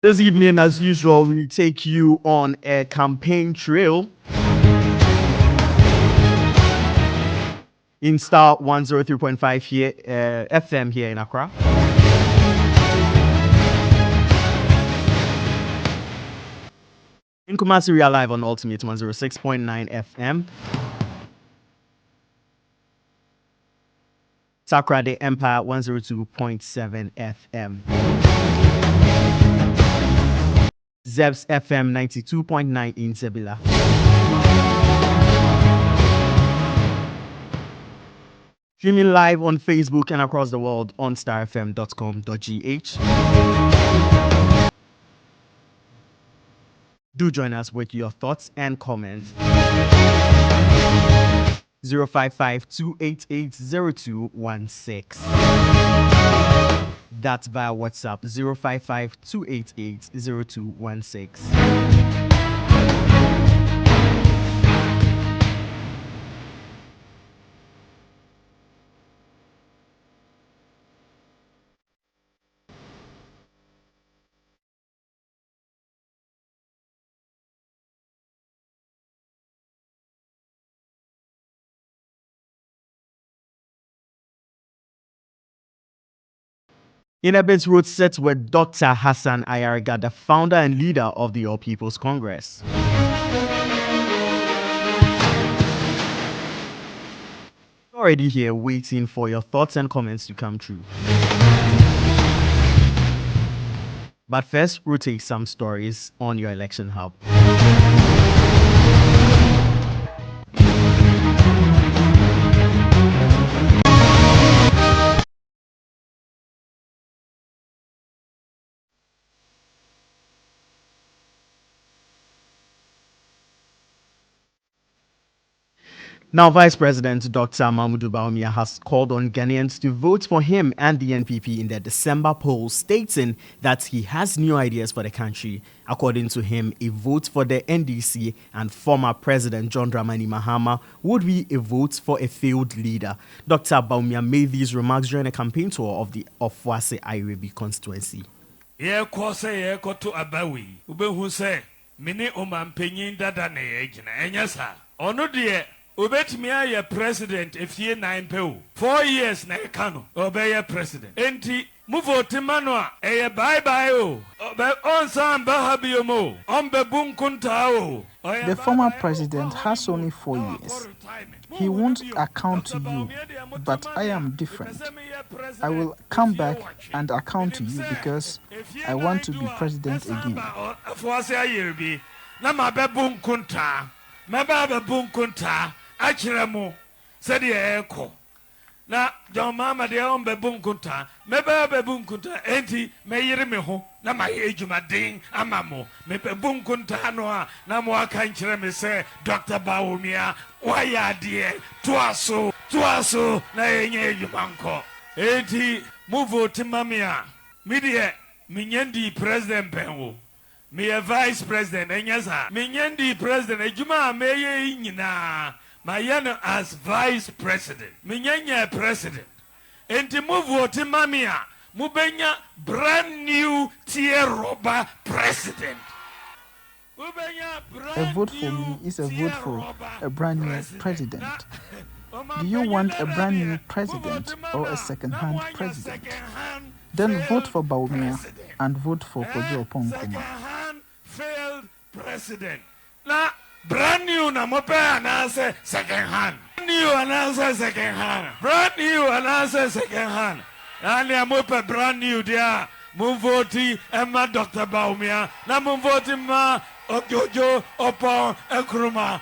This evening, as usual, we take you on a campaign trail in Star 103.5 here, FM here in Accra. In Kumasi, we are live on Ultimate 106.9 FM. Sakra de Empire 102.7 FM. Zebs FM 92.9 in Zebila. Streaming live on Facebook and across the world on starfm.com.gh. Do join us with your thoughts and comments. 055-288-0216. That's via WhatsApp 055-288-0216. In a bit, road set with Dr. Hassan Ayariga, the founder and leader of the All People's Congress. Already here waiting for your thoughts and comments to come true. But first, we'll take some stories on your election hub. Now, Vice President Dr. Mahmoud Bawumia has called on Ghanaians to vote for him and the NPP in the December poll, stating that he has new ideas for the country. According to him, a vote for the NDC and former President John Dramani Mahama would be a vote for a failed leader. Dr. Bawumia made these remarks during a campaign tour of the Ofuase Ayariga constituency. Mini omampenyin dada na yegyina enyasa ono de obetimi aye president efie 9 pew 4 years na ekano obeye president enti mu vote mano a bye bye o obe onsan ba habiomo ombe bunkunta o. The former president has only 4 years. He won't account to you, but I am different. I will come back and account to you because I want to be president again. Na John Mama de ombe bunkunta mebe be bunkunta enti meyire me ho na ma ejuma din amamo mebe bunkunta no a na mo aka nkyere me se Dr. Bawumia waya de toaso na enye ejuma nko enti mu vote mamia me de menyandi president penwo me vice president enyasa menyandi president ejuma meye nyina Mayano as vice president. Minyanya president. Enti muvote mamia. Mubenya brand new tier robber president. A vote for me is a vote for a brand new president. Do you want a brand new president or a second-hand president? Then vote for Bawumia and vote for Kojo Oppong Nkrumah. Second-hand failed president. Now, brand new na mope anase second hand. Brand new anase second hand. Brand new anase second hand. Nani amope brand new dia. Mumvoti Emma Dr. Bawumia. Na mumvoti ma Kojo Oppong Nkrumah.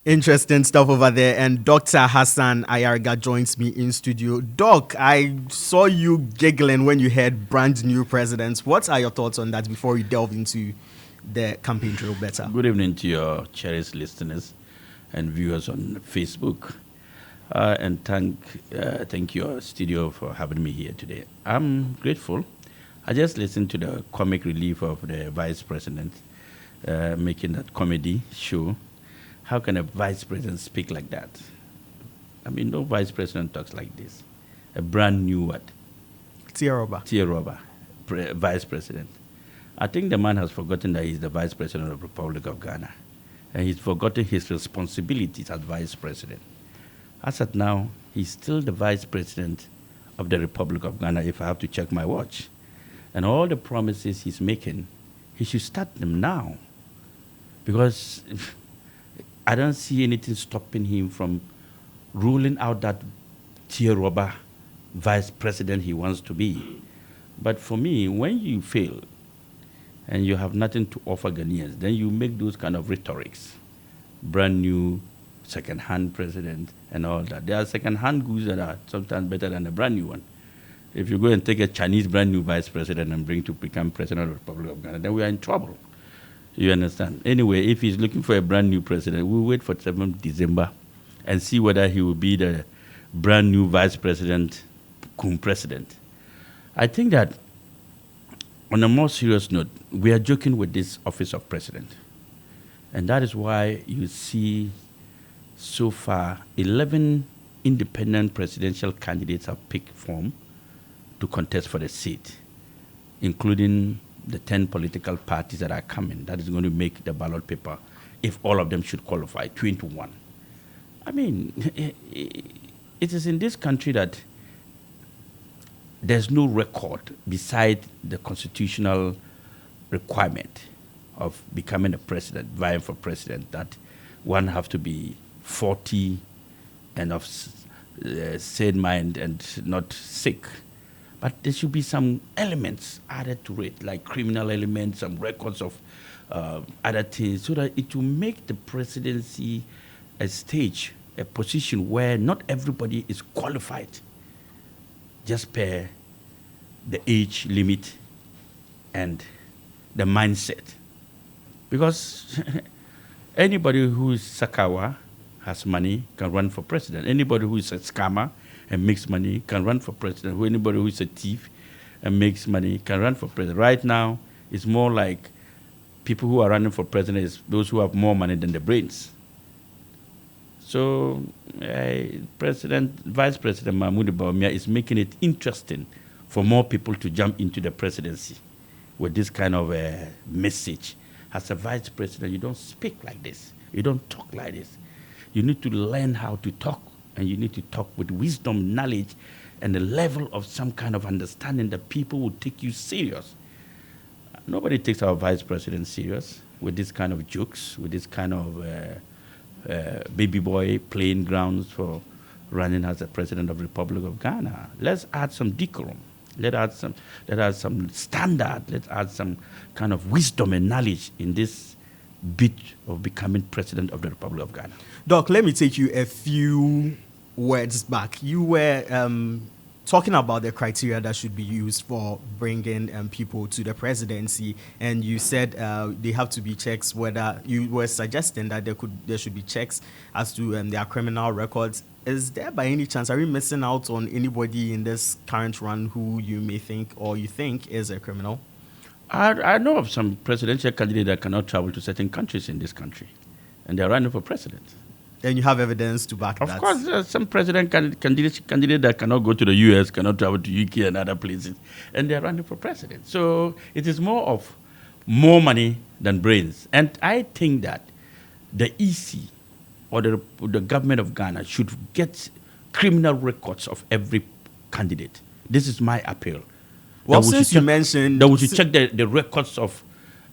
Interesting stuff over there. And Dr. Hassan Ayariga joins me in studio. Doc, I saw you giggling when you heard brand new presidents. What are your thoughts on that before we delve into the campaign trail better? Good evening to your cherished listeners and viewers on Facebook. And thank your studio for having me here today. I'm grateful. I just listened to the comic relief of the vice president making that comedy show. How can a vice president speak like that? I mean, no vice president talks like this. A brand new what? Tier robber. Tier robber. vice president. I think the man has forgotten that he's the vice president of the Republic of Ghana. And he's forgotten his responsibilities as vice president. As at now, he's still the vice president of the Republic of Ghana, if I have to check my watch. And all the promises he's making, he should start them now. Because I don't see anything stopping him from ruling out that tier robber vice president he wants to be. But for me, when you fail and you have nothing to offer Ghanaians, then you make those kind of rhetorics. Brand new, second-hand president and all that. There are second-hand goods that are sometimes better than a brand new one. If you go and take a Chinese brand new vice president and bring to become president of the Republic of Ghana, then we are in trouble. You understand? Anyway, if he's looking for a brand new president, we'll wait for 7th December and see whether he will be the brand new vice president, cum president. I think that on a more serious note, we are joking with this office of president. And that is why you see so far 11 independent presidential candidates have picked form to contest for the seat, including the 10 political parties that are coming. That is going to make the ballot paper, if all of them should qualify, 21. I mean, it is in this country that there's no record beside the constitutional requirement of becoming a president, vying for president, that one have to be 40 and of sane mind and not sick. But there should be some elements added to it, like criminal elements, some records of other things, so that it will make the presidency a stage, a position where not everybody is qualified just per the age limit and the mindset. Because anybody who is Sakawa, has money, can run for president. Anybody who is a scammer and makes money can run for president. Anybody who is a thief and makes money can run for president. Right now, it's more like people who are running for president is those who have more money than the brains. So, Vice President Mahmoud Bawumia is making it interesting for more people to jump into the presidency with this kind of message. As a vice president, you don't speak like this. You don't talk like this. You need to learn how to talk, and you need to talk with wisdom, knowledge, and a level of some kind of understanding that people will take you serious. Nobody takes our vice president serious with this kind of jokes, with this kind of baby boy playing grounds for running as the president of the Republic of Ghana. Let's add some decorum. Let's add some standard. Let's add some kind of wisdom and knowledge in this bid of becoming president of the Republic of Ghana. Doc, let me take you a few words back. You were talking about the criteria that should be used for bringing people to the presidency, and you said they have to be checks. Whether you were suggesting that there should be checks as to their criminal records. Is there, by any chance, are we missing out on anybody in this current run who you may think or you think is a criminal? I know of some presidential candidates that cannot travel to certain countries in this country, and they're running for president. And you have evidence to back that? Of course, there are some president candidates that cannot go to the U.S., cannot travel to UK and other places, and they're running for president. So it is more of more money than brains. And I think that the EC or the government of Ghana should get criminal records of every candidate. This is my appeal. Well, since you mentioned... That we should check the records of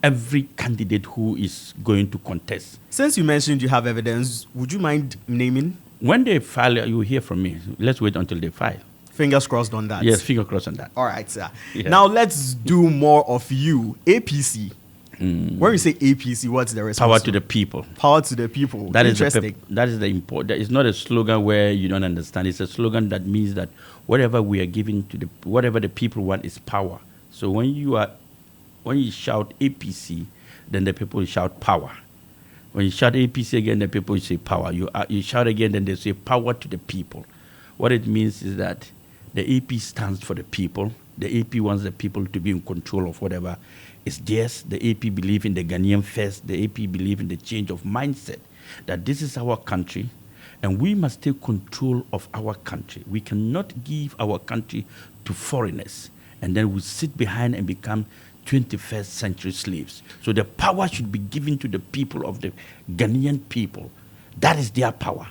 every candidate who is going to contest. Since you mentioned you have evidence, would you mind naming? When they file, you will hear from me. Let's wait until they file. Fingers crossed on that. Yes, finger crossed on that. All right, sir. Yeah. Now let's do more of you. APC. When we say APC, what's the response? Power to the people. Power to the people. That Interesting. that is the important. It's not a slogan where you don't understand. It's a slogan that means that whatever we are giving to whatever the people want is power. So when you shout APC, then the people shout power. When you shout APC again, the people say power. You shout again, then they say power to the people. What it means is that the AP stands for the people. The AP wants the people to be in control of whatever is theirs. The AP believe in the Ghanaian first. The AP believe in the change of mindset, that this is our country, and we must take control of our country. We cannot give our country to foreigners and then we sit behind and become 21st century slaves. So the power should be given to the people of the Ghanaian people. That is their power.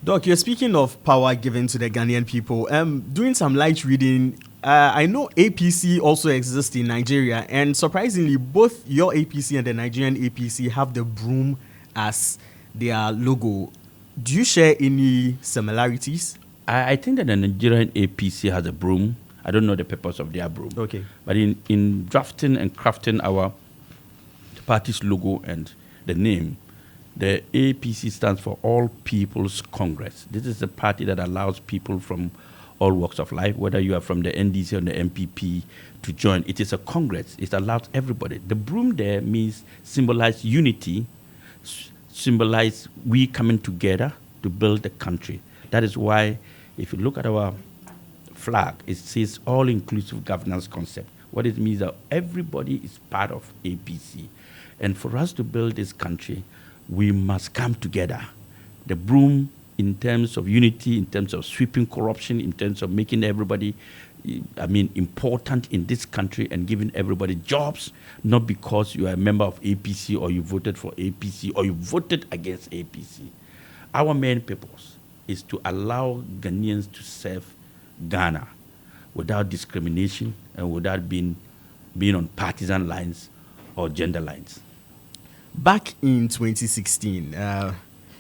Doc, you're speaking of power given to the Ghanaian people. Doing some light reading, I know APC also exists in Nigeria, and surprisingly, both your APC and the Nigerian APC have the broom as their logo. Do you share any similarities? I think that the Nigerian APC has a broom. I don't know the purpose of their broom. Okay. But in drafting and crafting our party's logo and the name, the APC stands for All People's Congress. This is a party that allows people from all walks of life, whether you are from the NDC or the MPP, to join. It is a congress. It allows everybody. The broom there symbolize unity, symbolize we coming together to build the country. That is why, if you look at our flag, it says all-inclusive governance concept. What it means that everybody is part of APC. And for us to build this country, we must come together. The broom, in terms of unity, in terms of sweeping corruption, in terms of making everybody, important in this country and giving everybody jobs, not because you are a member of APC or you voted for APC or you voted against APC. Our main purpose is to allow Ghanaians to serve Ghana without discrimination and without being on partisan lines or gender lines. Back in 2016,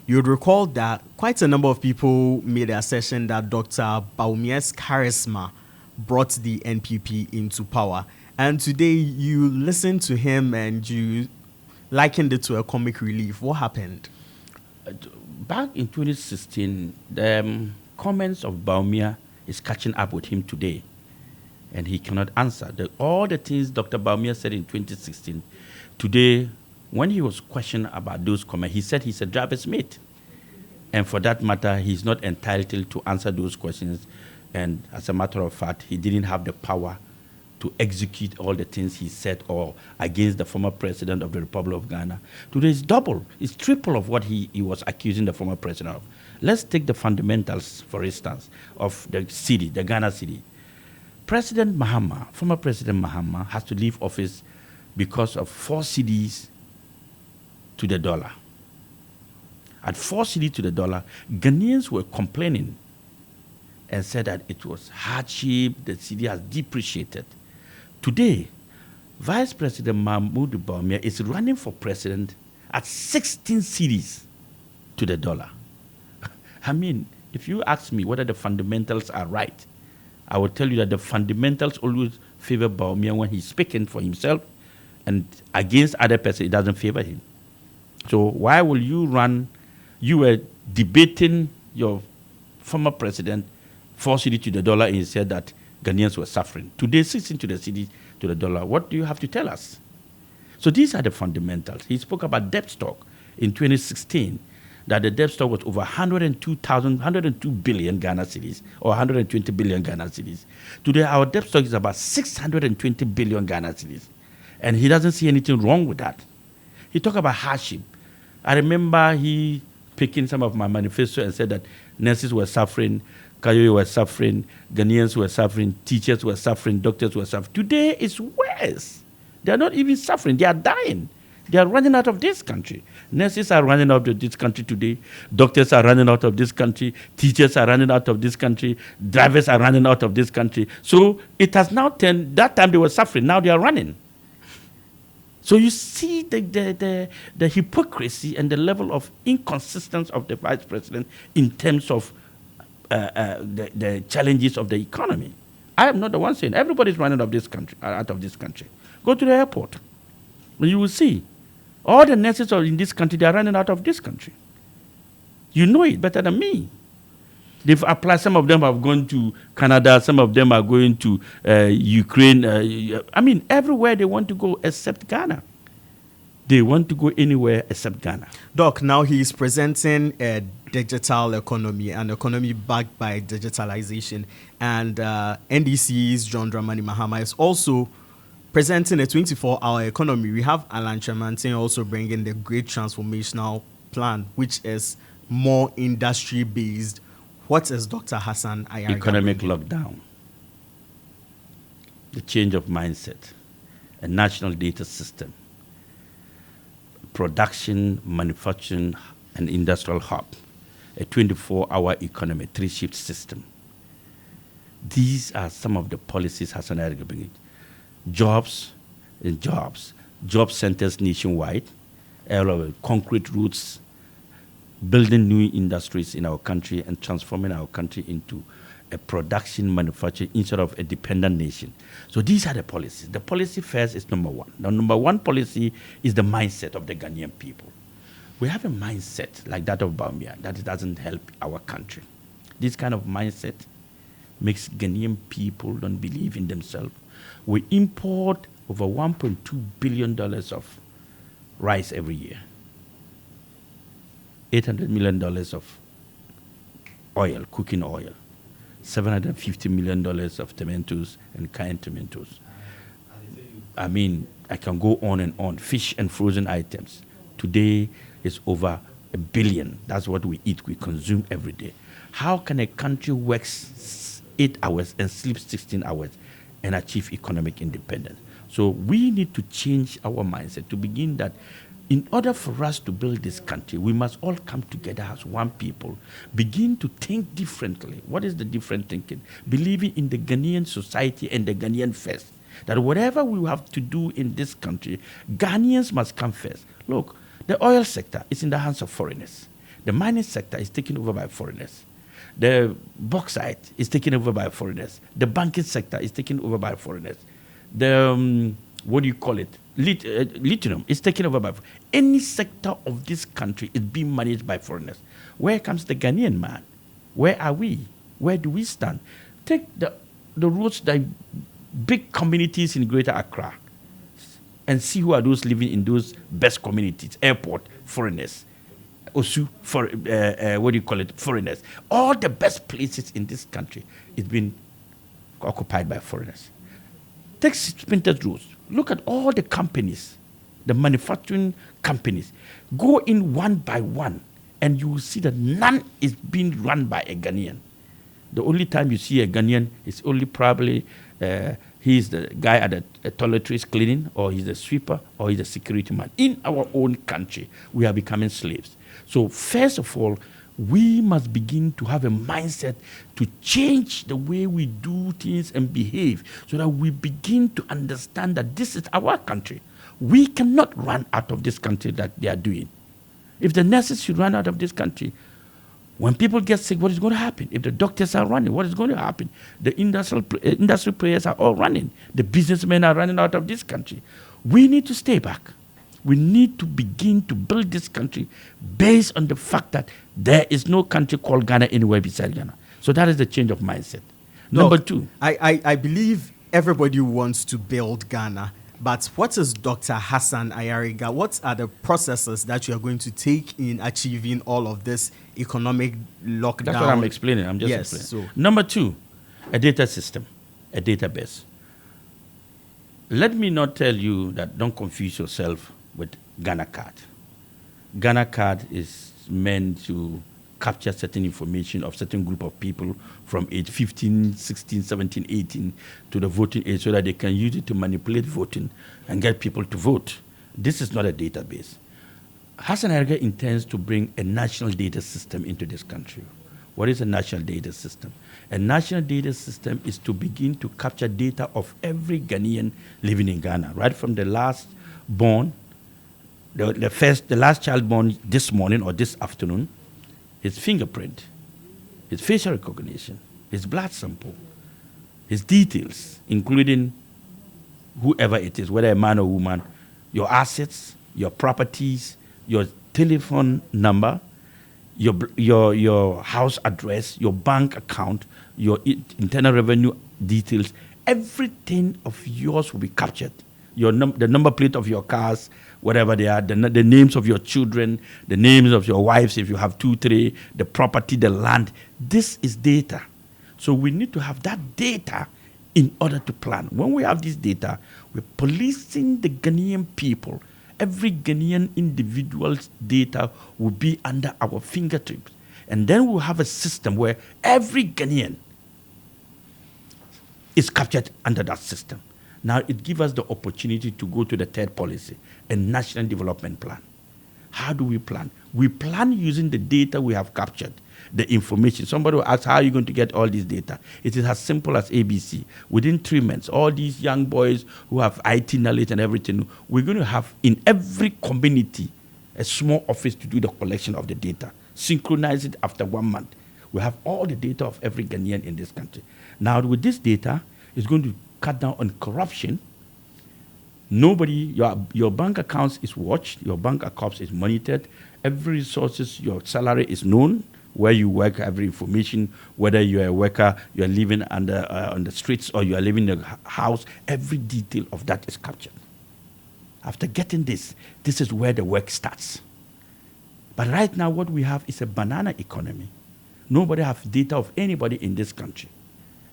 you would recall that quite a number of people made the assertion that Dr. Bawumia's charisma brought the NPP into power. And today you listened to him and you likened it to a comic relief. What happened? Back in 2016, the comments of Bawumia is catching up with him today, and he cannot answer. All the things Dr. Bawumia said in 2016, today, when he was questioned about those comments, he said he's a driver's mate. And for that matter, he's not entitled to answer those questions. And as a matter of fact, he didn't have the power to execute all the things he said or against the former president of the Republic of Ghana. Today is double, it's triple of what he was accusing the former president of. Let's take the fundamentals, for instance, of the city, the Ghana city. President Mahama, former President Mahama, has to leave office because of 4 cedis to the dollar. At 4 cedis to the dollar, Ghanaians were complaining and said that it was hardship, the cedi has depreciated. Today, Vice President Mahmoud Bawumia is running for president at 16 cedis to the dollar. I mean, if you ask me whether the fundamentals are right, I will tell you that the fundamentals always favor Bawumia when he's speaking for himself, and against other person, it doesn't favor him. So why will you run? You were debating your former president, 4 cedi to the dollar, and he said that Ghanaians were suffering. Today, 16 to the cedi to the dollar. What do you have to tell us? So these are the fundamentals. He spoke about debt stock in 2016, that the debt stock was over 102 billion Ghana cedis, or 120 billion Ghana cedis. Today, our debt stock is about 620 billion Ghana cedis. And he doesn't see anything wrong with that. He talked about hardship. I remember he picking some of my manifesto and said that nurses were suffering, Kayoyo were suffering, Ghanaians were suffering, teachers were suffering, doctors were suffering. Today it's worse. They are not even suffering. They are dying. They are running out of this country. Nurses are running out of this country today. Doctors are running out of this country. Teachers are running out of this country. Drivers are running out of this country. So it has now turned, that time they were suffering, now they are running. So you see the hypocrisy and the level of inconsistency of the vice president in terms of the challenges of the economy. I am not the one saying everybody's running out of this country. Go to the airport. You will see all the nurses in this country, they are running out of this country. You know it better than me. They've applied. Some of them have gone to Canada. Some of them are going to Ukraine. Everywhere they want to go except Ghana. They want to go anywhere except Ghana. Doc, now he's presenting a digital economy, an economy backed by digitalization. And NDC's John Dramani Mahama is also presenting a 24-hour economy. We have Alan Tremantin also bringing the Great Transformational Plan, which is more industry-based. What is Dr. Hassan Ayariga Economic bringing? lockdown. the change of mindset, a national data system, production, manufacturing, and industrial hub, a 24-hour economy, 3-shift system. These are some of the policies Hassan Ayariga bringing. Jobs and jobs, job centers nationwide, concrete routes, building new industries in our country and transforming our country into a production manufacturing instead of a dependent nation. So these are the policies. The policy first is number one. The number one policy is the mindset of the Ghanaian people. We have a mindset like that of Baumia that it doesn't help our country. This kind of mindset makes Ghanaian people don't believe in themselves. We import over $1.2 billion of rice every year, $800 million of oil, cooking oil, $750 million of tomatoes and canned tomatoes. I mean, I can go on and on. Fish and frozen items. Today is over $1 billion. That's what we eat, we consume every day. How can a country work 8 hours and sleep 16 hours and achieve economic independence? So we need to change our mindset to begin that in order for us to build this country, we must all come together as one people, begin to think differently. What is the different thinking? Believing in the Ghanaian society and the Ghanaian first. That whatever we have to do in this country, Ghanaians must come first. Look, the oil sector is in the hands of foreigners. The mining sector is taken over by foreigners. The bauxite is taken over by foreigners. The banking sector is taken over by foreigners. The, what do you call it? Lithium is taken over by any sector of this country is being managed by foreigners. Where comes the Ghanaian man? Where are we? Where do we stand? Take the roads, the big communities in Greater Accra, and see who are those living in those best communities. Airport, foreigners. Osu, for, what do you call it? Foreigners. All the best places in this country is being occupied by foreigners. Take Spintex Roads. Look at all the companies, the manufacturing companies. Go in one by one, and you will see that none is being run by a Ghanaian. The only time you see a Ghanaian is only probably he's the guy at the toiletries cleaning, or he's the sweeper, or he's the security man. In our own country, we are becoming slaves. So first of all, we must begin to have a mindset to change the way we do things and behave so that we begin to understand that this is our country. We cannot run out of this country that they are doing. If the nurses should run out of this country, when people get sick, what is going to happen? If the doctors are running, what is going to happen? The industry players are all running. The businessmen are running out of this country. We need to stay back. We need to begin to build this country based on the fact that there is no country called Ghana anywhere besides Ghana. So that is the change of mindset. Number two. I believe everybody wants to build Ghana, but what is Dr. Hassan Ayariga? What are the processes that you are going to take in achieving all of this economic lockdown? That's what I'm explaining. I'm just explaining. So. Number two, a data system, a database. Let me not tell you that don't confuse yourself with Ghana card. Ghana card is meant to capture certain information of certain group of people from age 15, 16, 17, 18 to the voting age so that they can use it to manipulate voting and get people to vote. This is not a database. Hassan Ayariga intends to bring a national data system into this country. What is a national data system? A national data system is to begin to capture data of every Ghanaian living in Ghana, right from the last born, the last child born this morning or this afternoon, his fingerprint, his facial recognition, his blood sample, his details, including whoever it is, whether a man or woman, your assets, your properties, your telephone number, your house address, your bank account, your internal revenue details, everything of yours will be captured. The number plate of your cars, whatever they are, the names of your children, the names of your wives, if you have 2, 3, the property, the land. This is data. So we need to have that data in order to plan. When we have this data, we're policing the Ghanaian people. Every Ghanaian individual's data will be under our fingertips. And then we'll have a system where every Ghanaian is captured under that system. Now it gives us the opportunity to go to the third policy, a national development plan. How do we plan? We plan using the data we have captured, the information. Somebody will ask, how are you going to get all this data? It is as simple as ABC. Within 3 months, all these young boys who have IT knowledge and everything, we're going to have in every community a small office to do the collection of the data. Synchronize it after 1 month. We have all the data of every Ghanaian in this country. Now with this data, it's going to cut down on corruption. Nobody, your bank accounts is watched, your bank accounts is monitored, every resources, your salary is known, where you work, every information, whether you're a worker, you're living on the streets or you are living in a house, every detail of that is captured. After getting this is where the work starts. But right now what we have is a banana economy. Nobody has data of anybody in this country.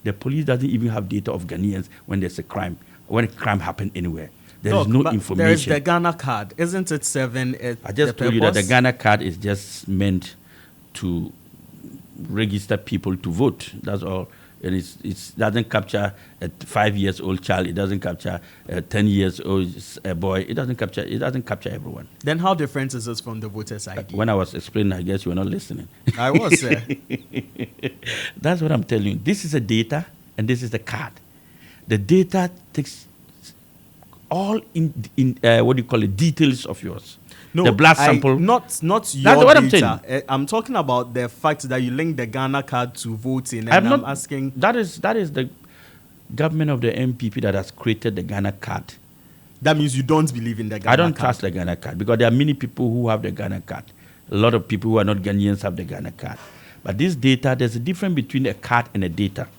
The police doesn't even have data of Ghanaians when there's a crime, when a crime happened anywhere. There is no information. There is the Ghana card. Isn't it serving I just told you that the Ghana card is just meant to register people to vote. That's all. And it doesn't capture a 5-year-old child. It doesn't capture a 10-year-old boy. It doesn't capture everyone. Then how different is this from the voters ID? When I was explaining, I guess you were not listening. I was, sir. That's what I'm telling you. This is a data, and this is the card. The data takes all in what do you call it, details of yours. No, the blood sample. Not your That's what data. I'm saying. I'm talking about the fact that you link the Ghana card to voting, and I'm asking. That is the government of the MPP that has created the Ghana card. That means you don't believe in the Ghana card. I don't trust the Ghana card because there are many people who have the Ghana card. A lot of people who are not Ghanaians have the Ghana card. But this data, there's a difference between a card and a data.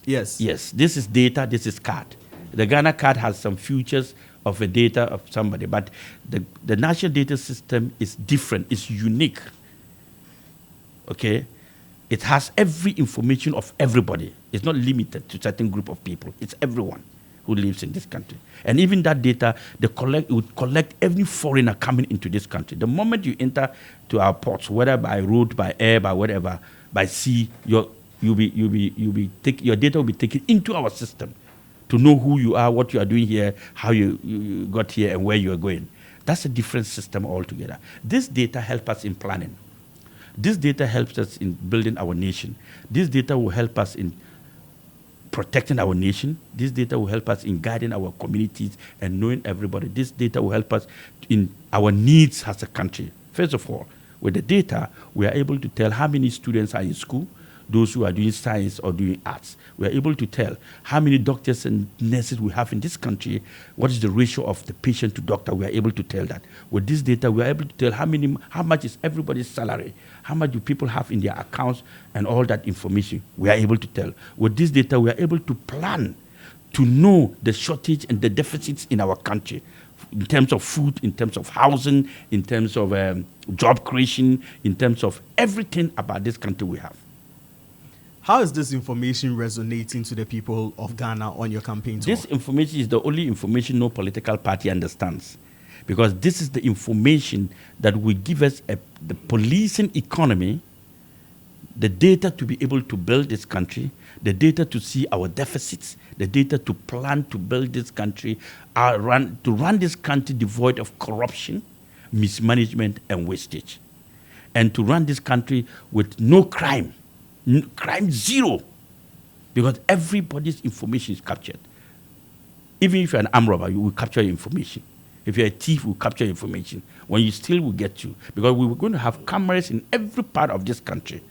Yes. Yes, this is data, this is card. The Ghana card has some features of a data of somebody, but the national data system is different, it's unique. Okay? It has every information of everybody. It's not limited to a certain group of people. It's everyone who lives in this country. And even that data, it would collect every foreigner coming into this country. The moment you enter to our ports, whether by road, by air, by whatever, by sea, your data will be taken into our system to know who you are, what you are doing here, how you got here, and where you are going. That's a different system altogether. This data helps us in planning. This data helps us in building our nation. This data will help us in protecting our nation. This data will help us in guiding our communities and knowing everybody. This data will help us in our needs as a country. First of all, with the data, we are able to tell how many students are in school, those who are doing science or doing arts. We are able to tell how many doctors and nurses we have in this country, what is the ratio of the patient to doctor. We are able to tell that. With this data, we are able to tell how much is everybody's salary, how much do people have in their accounts, and all that information we are able to tell. With this data, we are able to plan, to know the shortage and the deficits in our country, in terms of food, in terms of housing, in terms of job creation, in terms of everything about this country we have. How is this information resonating to the people of Ghana on your campaign tour? This information is the only information no political party understands, because this is the information that will give us the policing economy, the data to be able to build this country, the data to see our deficits, the data to plan to build this country, to run this country devoid of corruption, mismanagement, and wastage, and to run this country with no crime. Crime zero, because everybody's information is captured. Even if you're an armed robber, you will capture your information. If you're a thief, we'll capture your information. When you steal, we'll get you. Because we were going to have cameras in every part of this country.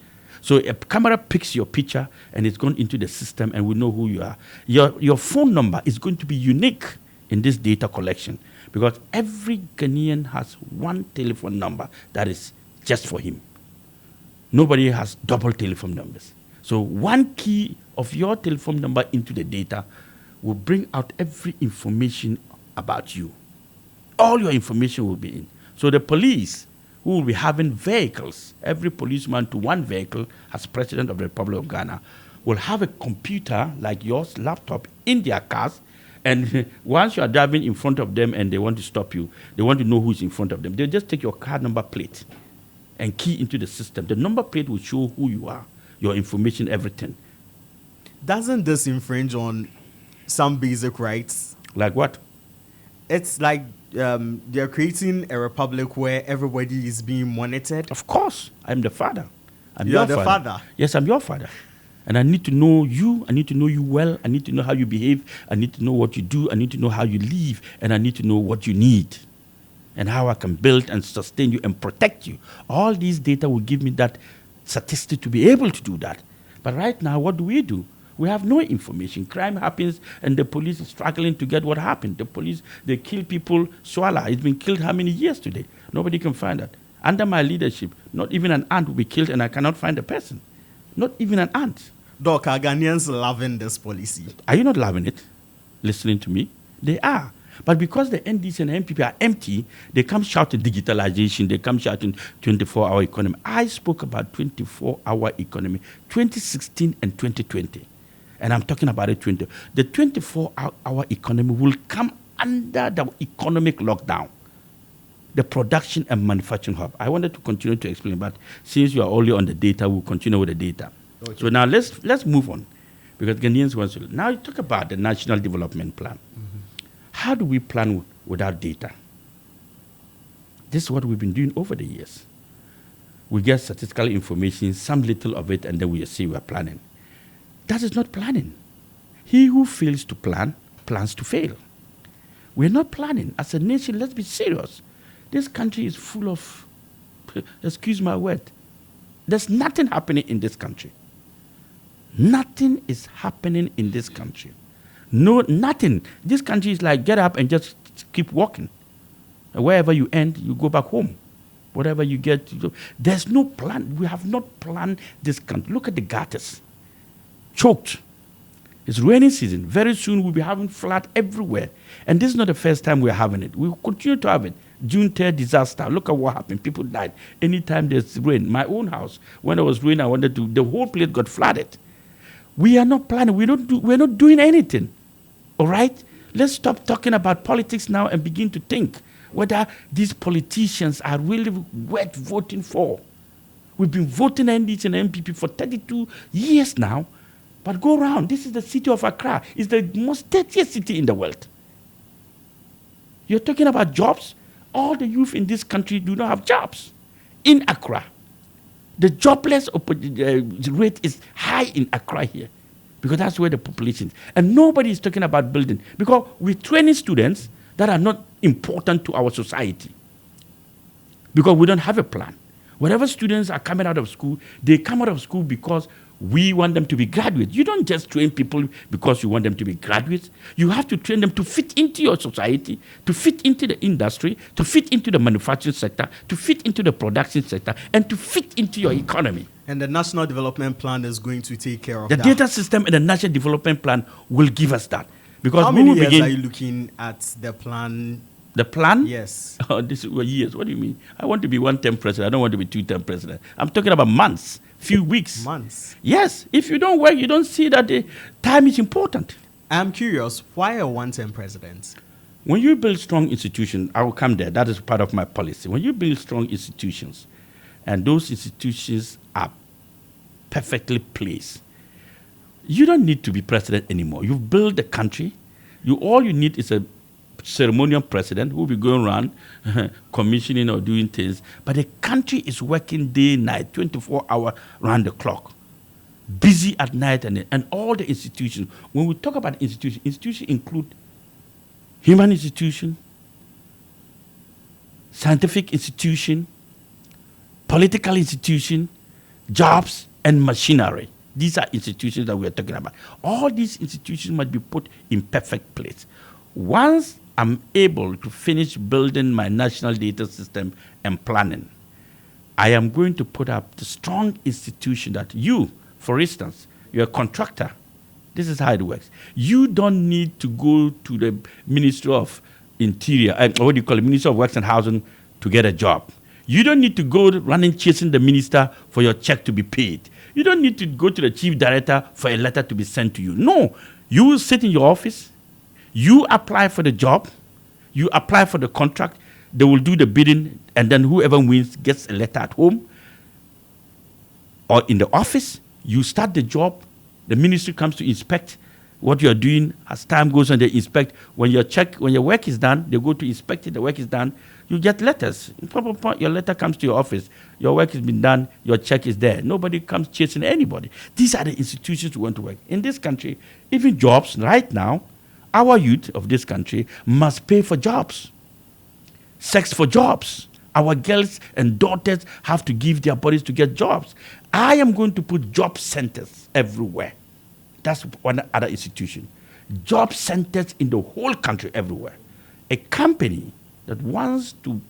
So a camera picks your picture and it's gone into the system and we know who you are. Your phone number is going to be unique in this data collection, because every Ghanaian has one telephone number that is just for him. Nobody has double telephone numbers. So one key of your telephone number into the data will bring out every information about you. All your information will be in. So the police, who will be having vehicles, every policeman to one vehicle as President of the Republic of Ghana, will have a computer like yours, laptop, in their cars. And once you are driving in front of them and they want to stop you, they want to know who is in front of them, they'll just take your car number plate and key into the system. The number plate will show who you are, your information, everything. Doesn't this infringe on some basic rights? Like what? It's like they're creating a republic where everybody is being monitored. Of course, I'm the father. I'm You're your the father. Yes, I'm your father. And I need to know you. I need to know you well. I need to know how you behave. I need to know what you do. I need to know how you live. And I need to know what you need and how I can build and sustain you and protect you. All these data will give me that statistic to be able to do that. But right now, what do? We have no information. Crime happens and the police is struggling to get what happened. The police, they kill people. Swala, it's been killed how many years today? Nobody can find that. Under my leadership, not even an ant will be killed and I cannot find the person. Not even an ant. Doc, are Ghanaians loving this policy? Are you not loving it? Listening to me? They are. But because the NDC and MPP are empty, they come shouting digitalization, they come shouting 24-hour economy. I spoke about 24-hour economy, 2016 and 2020. And I'm talking about it 20. The 24-hour economy will come under the economic lockdown, the production and manufacturing hub. I wanted to continue to explain, but since you are only on the data, we'll continue with the data. Okay. So now let's move on, because Ghanaians want to. Now you talk about the National Development Plan. Mm-hmm. How do we plan without data? This is what we've been doing over the years. We get statistical information, some little of it, and then we say we're planning. That is not planning. He who fails to plan, plans to fail. We're not planning. As a nation, let's be serious. This country is full of, excuse my word, there's nothing happening in this country. Nothing is happening in this country. No, nothing. This country is like get up and just keep walking. And wherever you end, you go back home. Whatever you get, there's no plan. We have not planned this country. Look at the gutters. Choked. It's rainy season. Very soon we'll be having flood everywhere. And this is not the first time we're having it. We'll continue to have it. June 3rd disaster. Look at what happened. People died. Anytime there's rain. My own house, when it was rain, the whole place got flooded. We are not planning. We're not doing anything. All right? Let's stop talking about politics now and begin to think whether these politicians are really worth voting for. We've been voting NDC and MPP for 32 years now. But go around. This is the city of Accra. It's the most dirtiest city in the world. You're talking about jobs? All the youth in this country do not have jobs. In Accra, the jobless rate is high in Accra here, because that's where the population is. And nobody is talking about building, because we're training students that are not important to our society, because we don't have a plan. Whatever students are coming out of school, they come out of school because we want them to be graduates. You don't just train people because you want them to be graduates. You have to train them to fit into your society, to fit into the industry, to fit into the manufacturing sector, to fit into the production sector, and to fit into your economy. And the National Development Plan is going to take care of that. The data system and the National Development Plan will give us that. Because how many years are you looking at the plan? The plan? Yes. Oh, this is years. What do you mean? I want to be one-term president. I don't want to be two-term president. I'm talking about months, few weeks. Months. Yes. If you don't work, you don't see that the time is important. I'm curious, why a one-term president? When you build strong institutions, I will come there. That is part of my policy. When you build strong institutions, and those institutions are perfectly placed, you don't need to be president anymore. You've built the country. All you need is a ceremonial president who will be going around commissioning or doing things. But the country is working day, night, 24 hours round the clock. Busy at night and all the institutions. When we talk about institutions include human institution, scientific institution, political institution, jobs, and machinery. These are institutions that we are talking about. All these institutions must be put in perfect place. Once I'm able to finish building my national data system and planning, I am going to put up the strong institution that you, for instance, you're a contractor. This is how it works. You don't need to go to the Ministry of Interior, or what do you call it, Ministry of Works and Housing to get a job. You don't need to go running chasing the minister for your check to be paid. You don't need to go to the chief director for a letter to be sent to you. No, you will sit in your office. You apply for the job, you apply for the contract, they will do the bidding, and then whoever wins gets a letter at home or in the office. You start the job, The ministry comes to inspect what you are doing. As time goes on, they inspect. When your work is done, they go to inspect it. The work is done. You get letters. Your letter comes to your office. Your work has been done. Your check is there. Nobody comes chasing anybody. These are the institutions we want to work. In this country, even jobs, right now, our youth of this country must pay for jobs. Sex for jobs. Our girls and daughters have to give their bodies to get jobs. I am going to put job centers everywhere. That's one other institution. Job centers in the whole country, everywhere. A company that wants to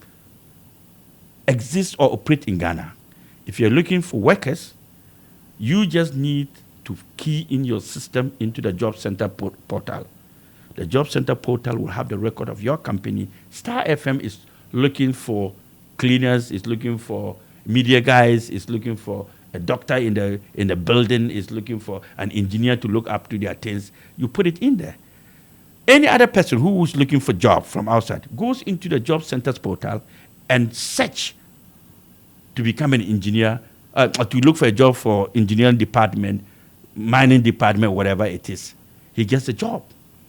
exist or operate in Ghana, if you're looking for workers, you just need to key in your system into the job center portal. The job center portal will have the record of your company. Star FM is looking for cleaners, is looking for media guys, is looking for a doctor in the building, is looking for an engineer to look up to their things. You put it in there. Any other person who is looking for job from outside goes into the job centers portal and search to become an engineer, to look for a job for engineering department, mining department, whatever it is. He gets a job.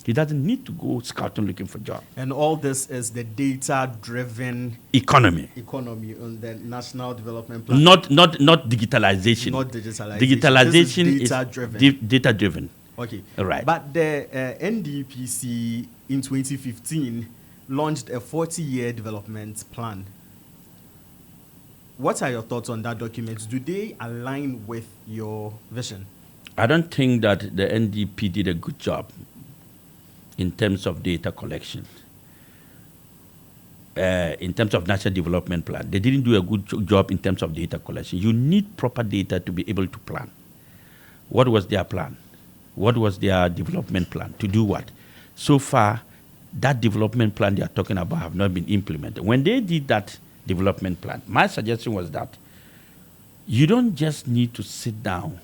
He doesn't need to go scouting looking for job. And all this is the data-driven economy on the National Development Plan. Not digitalization. Not digitalization. Digitalization is data-driven. Data-driven. Okay. Right. But the NDPC in 2015 launched a 40-year development plan. What are your thoughts on that document? Do they align with your vision? I don't think that the NDP did a good job in terms of data collection. In terms of national development plan, they didn't do a good job in terms of data collection. You need proper data to be able to plan. What was their plan? What was their development plan? To do what? So far, that development plan they are talking about have not been implemented. When they did that development plan, my suggestion was that you don't just need to sit down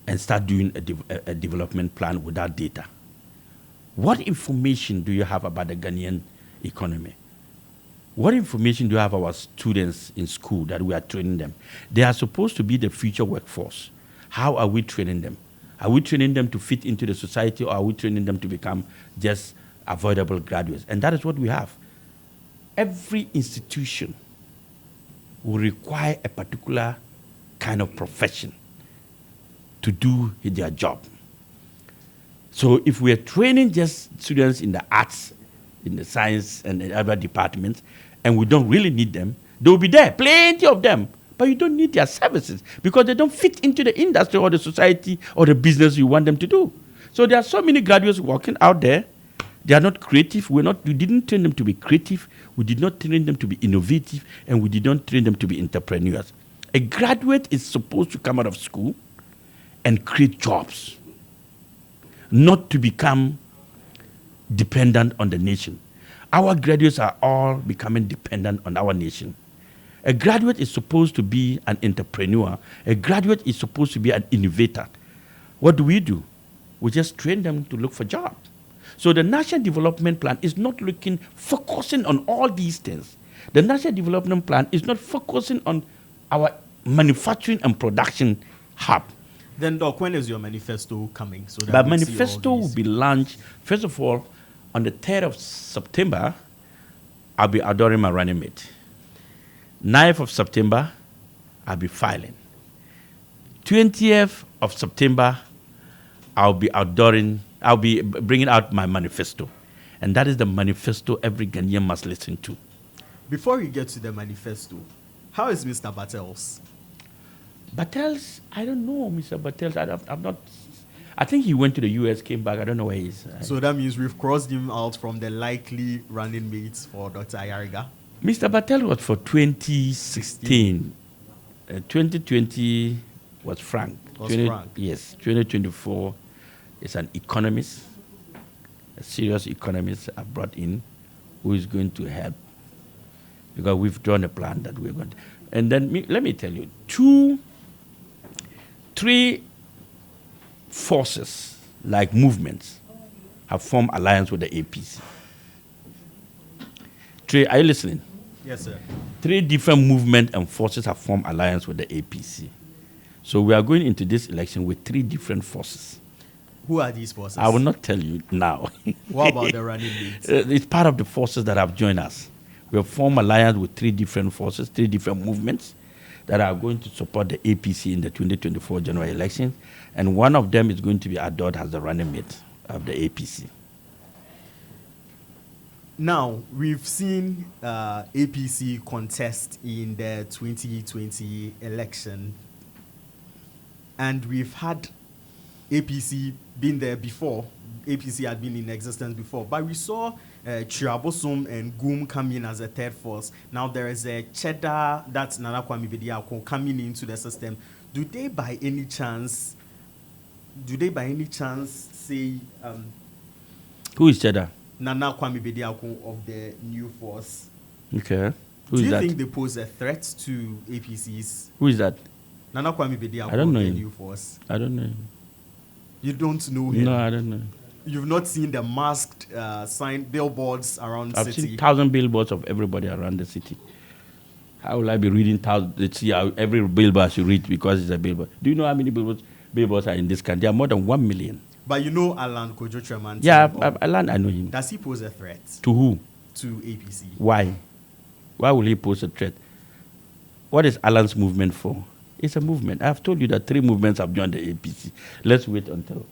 and start doing a development plan without data. What information do you have about the Ghanaian economy? What information do you have about our students in school that we are training them? They are supposed to be the future workforce. How are we training them? Are we training them to fit into the society, or are we training them to become just avoidable graduates? And that is what we have. Every institution will require a particular kind of profession to do their job. So if we are training just students in the arts, in the science, and in other departments, and we don't really need them, they will be there, plenty of them, but you don't need their services because they don't fit into the industry or the society or the business you want them to do. So there are so many graduates working out there. They are not creative. We didn't train them to be creative. We did not train them to be innovative, and we did not train them to be entrepreneurs. A graduate is supposed to come out of school and create jobs, not to become dependent on the nation. Our graduates are all becoming dependent on our nation. A graduate is supposed to be an entrepreneur. A graduate is supposed to be an innovator. What do? We just train them to look for jobs. So the National Development Plan is not focusing on all these things. The National Development Plan is not focusing on our manufacturing and production hub. Then, Doc, when is your manifesto coming? So that the manifesto will be launched, first of all, on the 3rd of September, I'll be outdooring my running mate. 9th of September, I'll be filing. 20th of September, I'll be bringing out my manifesto. And that is the manifesto every Ghanaian must listen to. Before we get to the manifesto, how is Mr. Battles? Battles, I don't know, Mr. Battles. I'm not. I think he went to the US, came back. I don't know where he is. So that means we've crossed him out from the likely running mates for Dr. Ayariga. Mr. Battles was for 2016. 2020 was Frank. Frank. Yes, 2024 is an economist, a serious economist I've brought in, who is going to help, because we've drawn a plan that we're going to. And then let me tell you, 3 forces, like movements, have formed alliance with the APC. Are you listening? Yes, sir. 3 different movements and forces have formed alliance with the APC. So we are going into this election with 3 different forces. Who are these forces? I will not tell you now. What about the running mates? It's part of the forces that have joined us. We have formed alliance with 3 different forces, 3 different movements that are going to support the APC in the 2024 general elections. And one of them is going to be Adod as the running mate of the APC. Now, we've seen APC contest in the 2020 election, and we've had APC been there before. APC had been in existence before, but we saw Chiabosum and Goom come in as a third force. Now there is a Cheddar, that's Nana Kwame Bediako, coming into the system. Do they by any chance say Who is Cheddar? Nana Kwame Bediako of the new force? Okay. Who Do is you that? think they pose a threat to APCs? Who is that? Nana Kwame Bediako I don't of know the him. new force. I don't know him. You don't know him? No, I don't know. You've not seen the masked sign billboards around I've city? seen 1,000 billboards of everybody around the city. How will I be reading 1,000? Let's see how every billboard should read because it's a billboard. Do you know how many billboards are in this country? There are more than 1 million. But you know Alan Kojo Treman? Yeah, I know him. Does he pose a threat To who? to APC? Why? Why will he pose a threat? What is Alan's movement for? It's a movement. I've told you that 3 movements have joined the APC. Let's wait until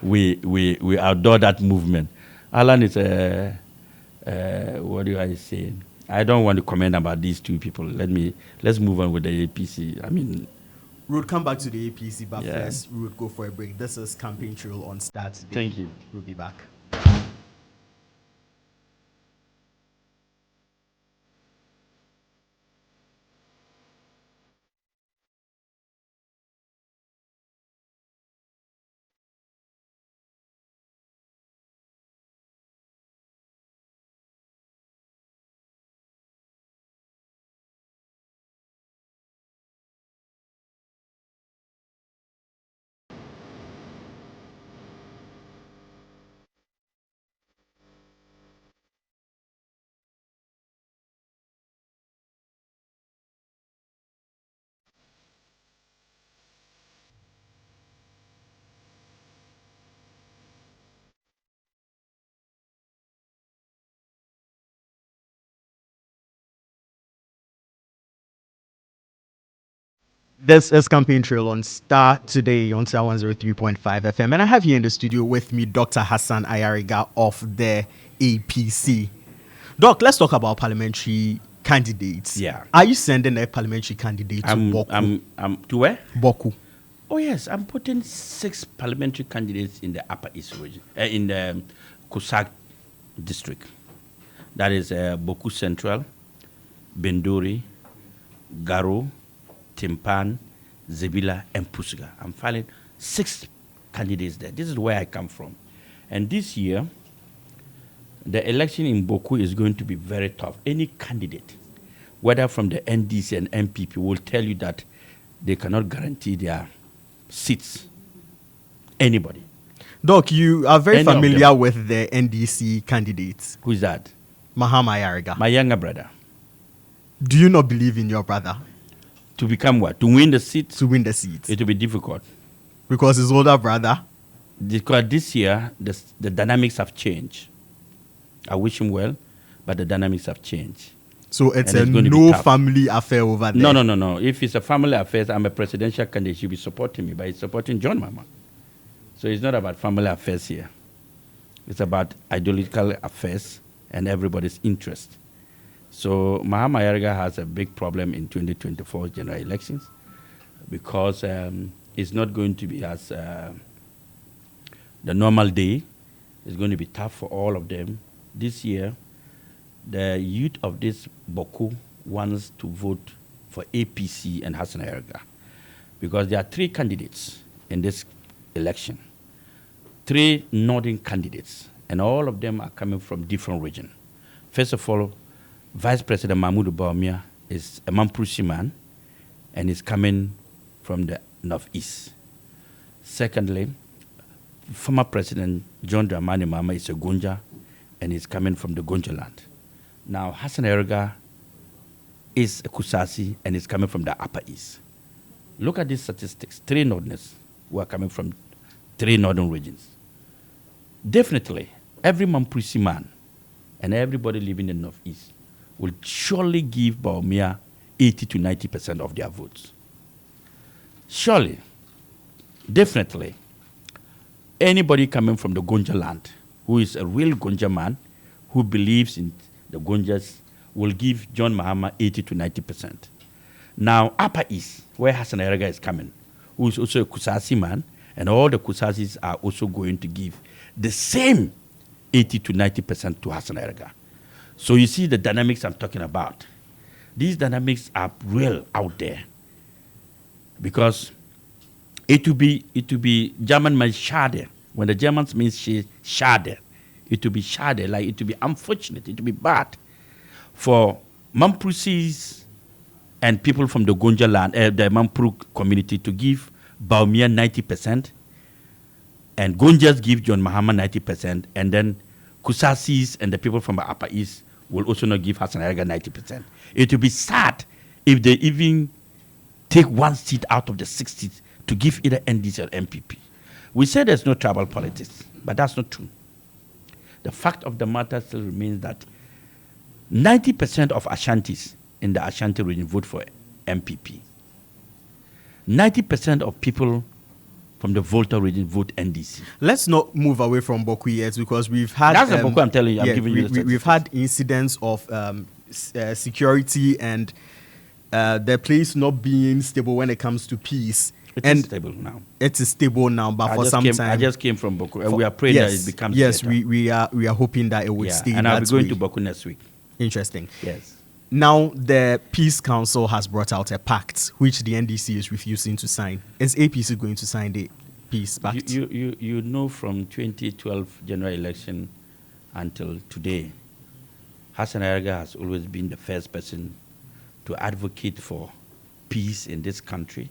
we outdoor that movement. Alan is a, what do I say? I don't want to comment about these 2 people. Let's move on with the APC. I mean, We'll come back to the APC, but Yeah. first we would go for a break. This is Campaign Trail on StarrToday. thank you. We'll be back. This is Campaign Trail on StarrToday on Star 103.5 FM. And I have here in the studio with me Dr. Hassan Ayariga of the APC. Doc, let's talk about parliamentary candidates. Yeah. Are you sending a parliamentary candidate to Boku? I'm to where? Boku. Oh yes, I'm putting 6 parliamentary candidates in the Upper East region, in the Kusak district. That is Boku Central, Benduri, Garo, Timpan, Zebila, and Pusuga. I'm filing 6 candidates there. This is where I come from. And this year, the election in Boku is going to be very tough. Any candidate, whether from the NDC and MPP, will tell you that they cannot guarantee their seats. Anybody. Doc, you are very Any of familiar them. with the NDC candidates. Who is that? Mahama Ayariga. My younger brother. Do you not believe in your brother To become what? To win the seat, to win the seat? it will be difficult. Because his older brother. Because this year, the dynamics have changed. I wish him well, but the dynamics have changed. So it's And a it's going to be no tough. family affair over there. No. If it's a family affair, I'm a presidential candidate. He'll be supporting me, but he's supporting John Mama. So it's not about family affairs here. It's about ideological affairs and everybody's interest. So Mahama Ayariga has a big problem in 2024 general elections because it's not going to be as the normal day. It's going to be tough for all of them. This year, the youth of this Boku wants to vote for APC and Hassan Ayariga because there are 3 candidates in this election, 3 northern candidates, and all of them are coming from different regions. First of all, Vice President Mahmoud Bawumia is a Mamprusi man and is coming from the northeast. Secondly, former President John Dramani Mahama is a Gonja and is coming from the Gonja land. Now, Hassan Ayariga is a Kusasi and is coming from the Upper East. Look at these statistics. 3 northerners who are coming from 3 northern regions. Definitely, every Mamprisi man and everybody living in the northeast will surely give Baumia 80 to 90% of their votes. Surely, definitely, anybody coming from the Gonja land who is a real Gonja man who believes in the Gonjas will give John Mahama 80 to 90%. Now, Upper East, where Hassan Ayariga is coming, who is also a Kusasi man, and all the Kusasis are also going to give the same 80 to 90% to Hassan Ayariga. So you see the dynamics I'm talking about. These dynamics are real out there. Because it will be German means schade. When the Germans mean schade, it will be schade, like it will be unfortunate, it will be bad for Mampusis and people from the Gonja land, the Mampru community to give Baumia 90%, and Gonjas give John Mahama 90%, and then Kusasis and the people from the Upper East will also not give Hassan Ayariga 90%. It will be sad if they even take 1 seat out of the 60 to give either NDC or MPP. We say there's no tribal politics, but that's not true. The fact of the matter still remains that 90% of Ashantis in the Ashanti region vote for MPP. 90% of people from the Volta region vote NDC. Let's not move away from Boku yet, because we've had... That's the Boku I'm telling you. I'm giving you the statistics. We've had incidents of security and the place not being stable when it comes to peace. It is stable now. It is stable now, but for some time... I just came from Boku, and we are praying that it becomes better. Yes, we are hoping that it would stay. And I'll be going to Boku next week. Interesting. Yes. Now, the Peace Council has brought out a pact, which the NDC is refusing to sign. Is APC going to sign the Peace Pact? You know, from 2012 general election until today, Hassan Ayariga has always been the first person to advocate for peace in this country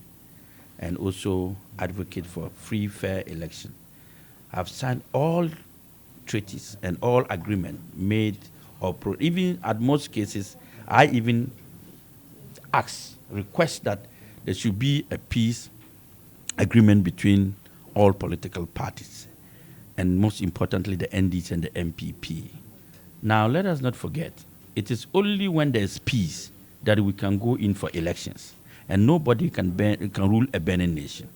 and also advocate for free, fair election. I've signed all treaties and all agreements made or even at most cases, I even request that there should be a peace agreement between all political parties, and most importantly, the NDC and the MPP. Now, let us not forget, it is only when there is peace that we can go in for elections, and nobody can rule a burning nation.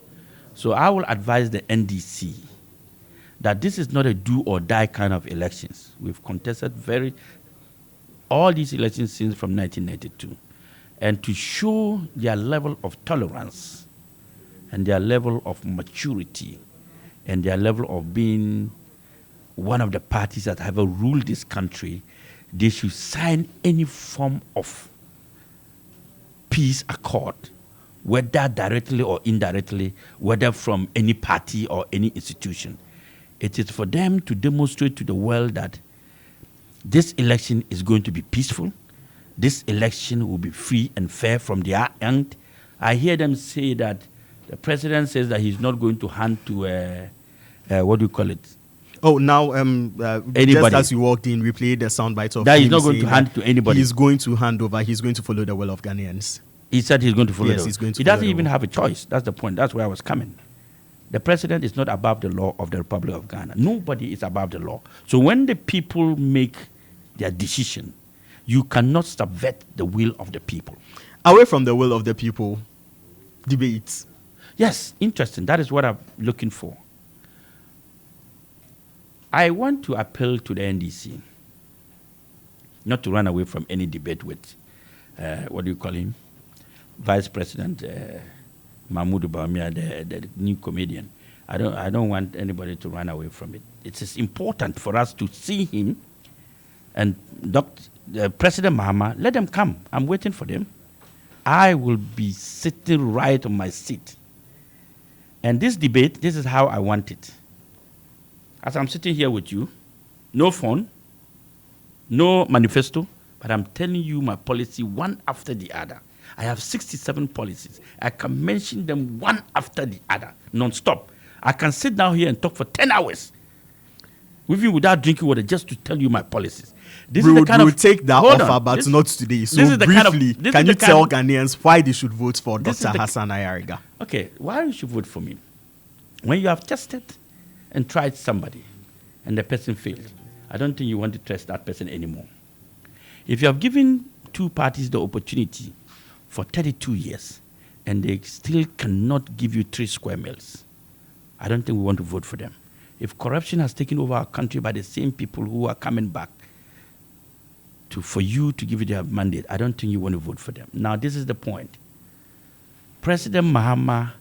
So I will advise the NDC that this is not a do or die kind of elections. We've contested all these elections since from 1992, and to show their level of tolerance and their level of maturity and their level of being one of the parties that have ruled this country, they should sign any form of peace accord, whether directly or indirectly, whether from any party or any institution. It is for them to demonstrate to the world that this election is going to be peaceful. This election will be free and fair from their end. I hear them say that the president says that he's not going to hand to, what do you call it? Oh, now, anybody. Just as you walked in, we played the soundbite of that him he's not going to hand to anybody. He's going to hand over. He's going to follow the will of Ghanaians. He said he's going to follow Yes, he's going to He follow doesn't the even law. have a choice. That's the point. That's where I was coming. The president is not above the law of the Republic of Ghana. Nobody is above the law. So when the people make their decision, you cannot subvert the will of the people. Away from the will of the people, debates. Yes, interesting. That is what I'm looking for. I want to appeal to the NDC not to run away from any debate with, what do you call him? Vice President Mahmoud Bawumia, the new comedian. I don't want anybody to run away from it. It is important for us to see him and President Mahama. Let them come. I'm waiting for them. I will be sitting right on my seat. And this debate, this is how I want it. As I'm sitting here with you, no phone, no manifesto, but I'm telling you my policy one after the other. I have 67 policies. I can mention them one after the other, non-stop. I can sit down here and talk for 10 hours. even without drinking water, just to tell you my policies. This We is the would, kind we of would take that hold offer, on. but This- not today. So this is the kind of- briefly, this can is you the tell kind Ghanaians why they should vote for This is Dr. the- Hassan Ayariga? Okay, why you should vote for me? When you have tested and tried somebody and the person failed, I don't think you want to trust that person anymore. If you have given two parties the opportunity for 32 years and they still cannot give you 3 square miles, I don't think we want to vote for them. If corruption has taken over our country by the same people who are coming back for you to give it their mandate, I don't think you want to vote for them. Now, this is the point. President Mahama,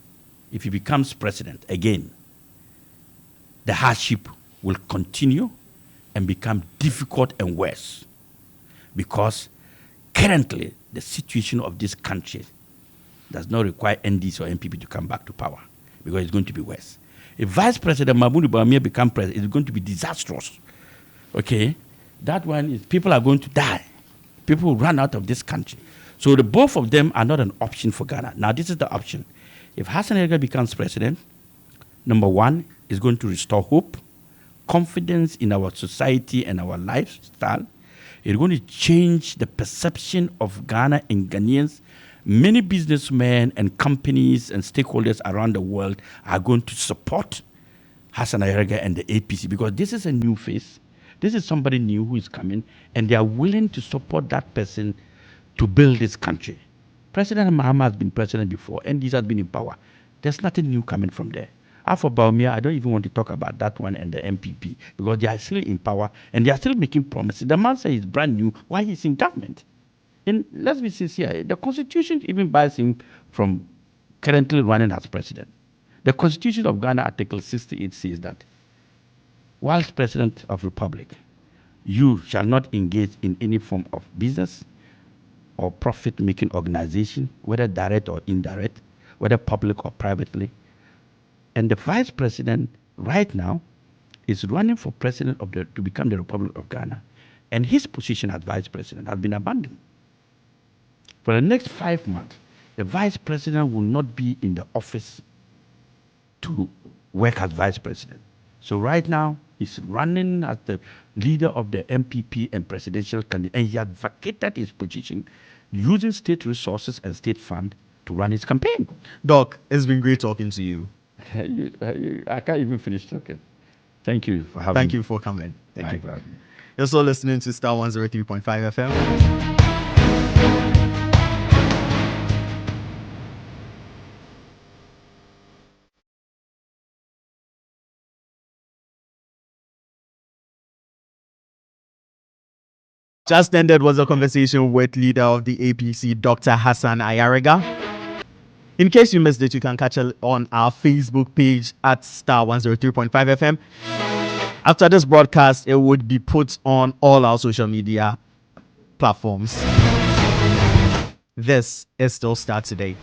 if he becomes president again, the hardship will continue and become difficult and worse, because currently the situation of this country does not require NDC or NPP to come back to power, because it's going to be worse. If Vice President Mahmoud Bawumia becomes president, it's going to be disastrous. Okay? That one is people are going to die. People will run out of this country. So the both of them are not an option for Ghana. Now, this is the option. If Hassan Ayariga becomes president, number one, is going to restore hope, confidence in our society and our lifestyle. It's going to change the perception of Ghana and Ghanaians. Many businessmen and companies and stakeholders around the world are going to support Hassan Ayariga and the APC, because this is a new face. This is somebody new who is coming, and they are willing to support that person to build this country. President Mahama has been president before, and he has been in power. There's nothing new coming from there. As for Bawumia, I don't even want to talk about that one and the MPP, because they are still in power and they are still making promises. The man says he's brand new while he's in government. And let's be sincere, the Constitution even bars him from currently running as president. The Constitution of Ghana, Article 68, says that whilst President of Republic, you shall not engage in any form of business or profit-making organization, whether direct or indirect, whether public or privately. And the Vice President right now is running for president to become the Republic of Ghana. And his position as Vice President has been abandoned. For the next 5 months, the Vice President will not be in the office to work as Vice President. So right now, he's running as the leader of the MPP and presidential candidate, and he has vacated his position using state resources and state fund to run his campaign. Doc, it's been great talking to you. I can't even finish talking. Thank you for having me. Thank you for coming. Thank Bye. you for having me. You're still listening to Star 103.5 FM. Just ended was a conversation with leader of the APC, Dr. Hassan Ayariga. In case you missed it, you can catch it on our Facebook page at Star 103.5 FM. After this broadcast, it would be put on all our social media platforms. This is still StarrToday.